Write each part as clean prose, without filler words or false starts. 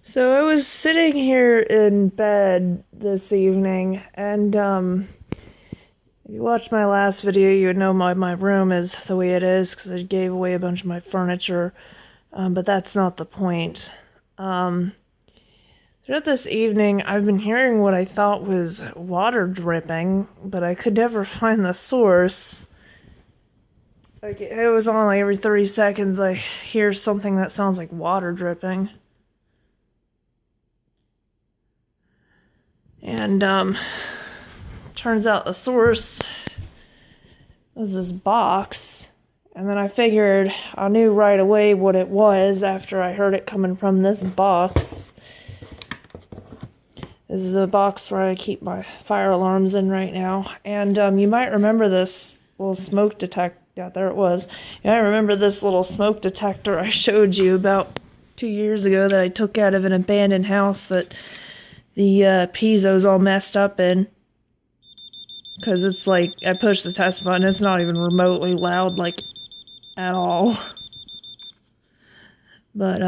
So I was sitting here in bed this evening, and if you watched my last video, you would know my room is the way it is because I gave away a bunch of my furniture, but that's not the point. Um, Throughout this evening, I've been hearing what I thought was water dripping, but I could never find the source. Like, it was on like every 30 seconds, I hear something that sounds like water dripping. And, turns out the source was this box. And then I figured I knew right away what it was after I heard it coming from this box. This is the box where I keep my fire alarms in right now. And you might remember this little smoke detector. Yeah, there it was. You might remember this little smoke detector I showed you about 2 years ago that I took out of an abandoned house that the piezo's all messed up in. Because it's like, I push the test button, it's not even remotely loud, like, at all. But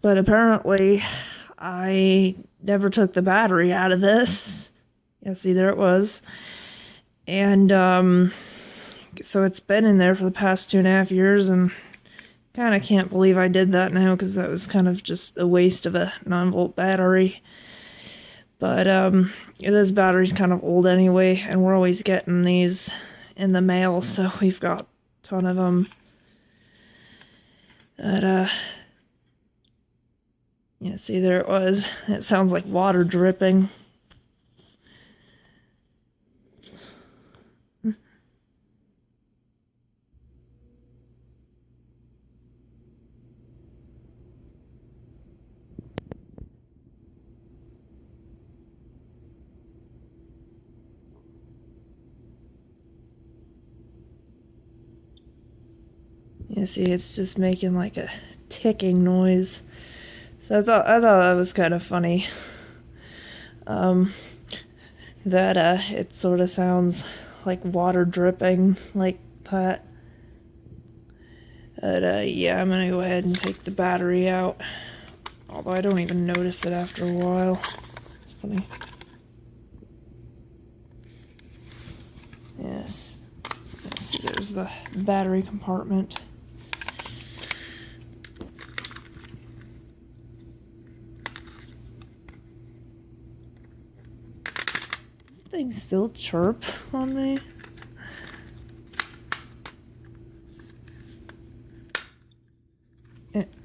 apparently, I never took the battery out of this. Yeah, see, there it was. And, so it's been in there for the past 2.5 years, and kind of can't believe I did that now, because that was kind of just a waste of a 9-volt battery. But, this battery's kind of old anyway, and we're always getting these in the mail, so we've got a ton of them. But, yeah, see, there it was. It sounds like water dripping. You see, it's just making like a ticking noise. So I thought that was kind of funny. That it sort of sounds like water dripping like that. But yeah, I'm gonna go ahead and take the battery out. Although I don't even notice it after a while. It's funny. Yes. Let's see, there's the battery compartment. Things still chirp on me.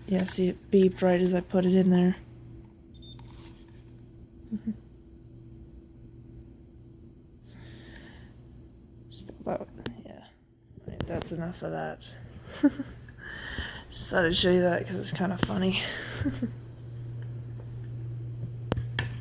Yeah, see, it beeped right as I put it in there. Still about, yeah. Right, that's enough of that. Just thought I'd show you that because it's kind of funny.